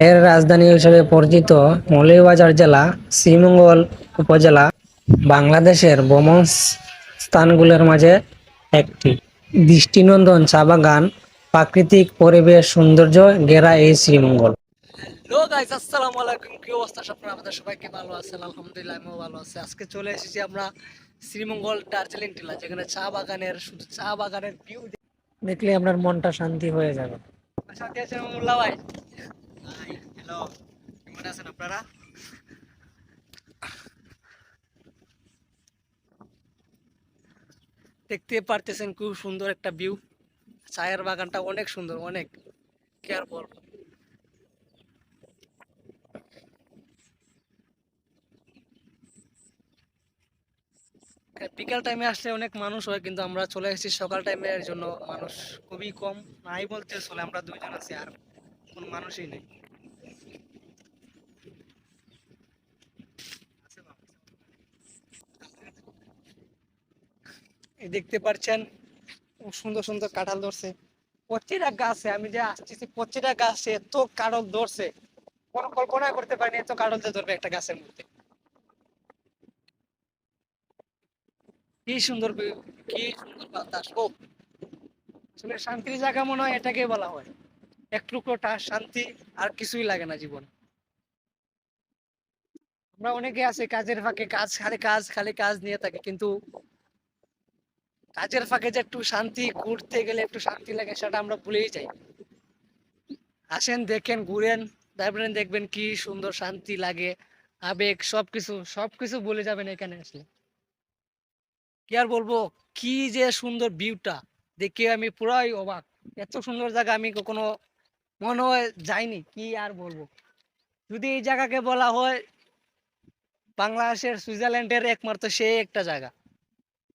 এর রাজধানী হিসেবে পরিচিত মৌলভীবাজার জেলা শ্রীমঙ্গল উপজেলা বাংলাদেশের ভ্রমণ স্থানগুলোর মাঝে একটি। দৃষ্টিনন্দন চা বাগান, প্রাকৃতিক পরিবেশ সৌন্দর্য ঘেরা এই শ্রীমঙ্গল। হ্যালো গাইস, আসসালামু আলাইকুম। কি অবস্থা আপনারা? আমাদের সবাইকে ভালো আছেন? আলহামদুলিল্লাহ, আমিও ভালো আছি। আজকে চলে এসেছি আমরা শ্রীমঙ্গল দার্জিলিং টিলা, যেখানে চা বাগানের শুধু চা বাগানের ভিউ দেখলে আপনার মনটা শান্তি হয়ে যাবে। সাথে আছেন মোল্লা ভাই। হাই, হ্যালো, কেমন আছেন আপনারা? দেখতে পারতেছেন খুব সুন্দর একটা ভিউ। চায়ের বাগানটা অনেক সুন্দর, অনেক কেয়ারফুল। বিকাল টাইমে আসলে অনেক মানুষ হয়, কিন্তু আমরা চলে এসেছি সকাল টাইমের জন্য মানুষ খুবই কম, নাই বলতে চলে। আমরা দুইজন আছি, আর কোন মানুষই নেই। এই দেখতে পাচ্ছেন খুব সুন্দর সুন্দর কাঁঠাল ধরছে প্রতিটা গাছে। আমি যে আসতেছি প্রতিটা গাছে এত কাঁঠাল ধরছে, কোনো কল্পনা করতে পারিনি এত কাঁঠাল যে ধরবে একটা গাছের মধ্যে। কি সুন্দর কি সুন্দর বাতাস! ও, আসলে শান্তির জায়গা মনে হয় এটাকে বলা হয়। একটু শান্তি, আর কিছুই লাগে না জীবন। আমরা অনেকে আছে কাজের ফাঁকে কাজ, খালি কাজ খালি কাজ নিয়ে থাকি, কিন্তু কাজের ফাঁকে যে একটু শান্তি, ঘুরতে গেলে একটু শান্তি লাগে, সেটা আমরা ভুলেই যাই। আসেন, দেখেন, ঘুরেন, তারপরে দেখবেন কি সুন্দর শান্তি লাগে। আবেগ সবকিছু সবকিছু ভুলে যাবেন এখানে আসলে। কি আর বলবো, কি যে সুন্দর ভিউটা দেখে আমি পুরাই অবাক। এত সুন্দর জায়গা আমি কখনো মনে হয় যাইনি। কি আর বলবো, যদি এই জায়গাকে বলা হয় বাংলাদেশের সুইজারল্যান্ডের একমাত্র সেই একটা জায়গা,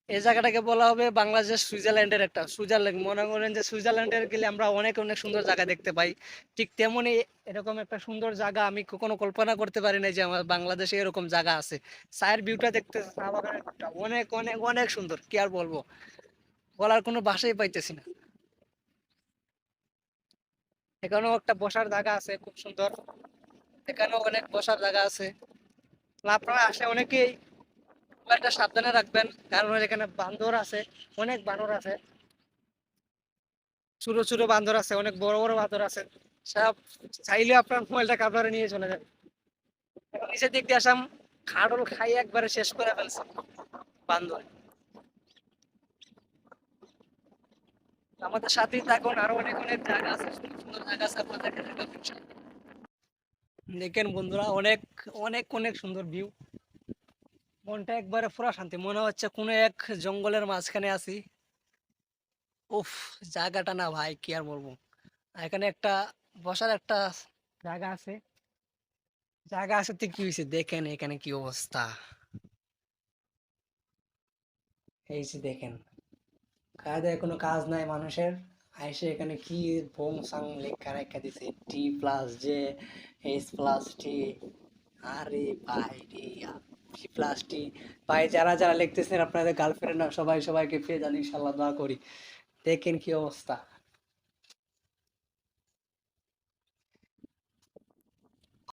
এই জায়গাটাকে বলা হবে বাংলাদেশ সুইজারল্যান্ডের একটা। সুইজারল্যান্ড মনে করেন যে সুইজারল্যান্ডের গেলে আমরা অনেক অনেক সুন্দর জায়গা দেখতে পাই, ঠিক তেমনি এরকম একটা সুন্দর জায়গা আমি কখনো কল্পনা করতে পারি না যে আমার বাংলাদেশে এরকম জায়গা আছে। চায়ের ভিউটা দেখতে, চা বাগানের ভিউটা অনেক অনেক অনেক সুন্দর। কি আর বলবো, বলার কোনো ভাষাই পাইতেছি না। এখানেও একটা বসার জায়গা আছে খুব সুন্দর, এখানেও অনেক বসার জায়গা আছে। আপনারা আসে অনেকেই খুব একটা সাবধানে রাখবেন, কারণ এখানে বান্দর আছে, অনেক বানর আছে। ছোট ছোট বান্দর আছে, অনেক বড় বড় বান্দর আছে। সব চাইলে আপনার মোবাইলটা কাপড়ে নিয়ে চলে যাবে। এখন নিচের দিক দিয়ে আসাম, খাড়ল খাই একবারে শেষ করে ফেলছে বান্দর। আমাদের সাথেই থাকুন, আরো অনেক অনেক জায়গা আছে, সুন্দর সুন্দর জায়গা আছে আপনাদেরকে দেখাবো ইনশাআল্লাহ। দেখেন বন্ধুরা, অনেক অনেক অনেক সুন্দর ভিউ। মনটা একবারে পুরা শান্তি, মনে হচ্ছে কোনো এক জঙ্গলের মাঝখানে আছি। উফ, জায়গাটা না ভাই, কি আর বলবো। এখানে একটা বসার একটা জায়গা আছে। জায়গা আছে তো কি হয়েছে, দেখেন এখানে কি অবস্থা। এই যে দেখেন, খাওয়া দাওয়া কোনো কাজ নাই মানুষের, আইসে এখানে কি বোম সাং লেখা রেখা দিছে, T+J, H+T। আরে ভাই রে, T+T। ভাই, যারা যারা লিখতেছেন আপনাদের গার্লফ্রেন্ড সবাই সবাইকে পেয়ে যান ইনশাল্লাহ, দোয়া করি। দেখেন কি অবস্থা।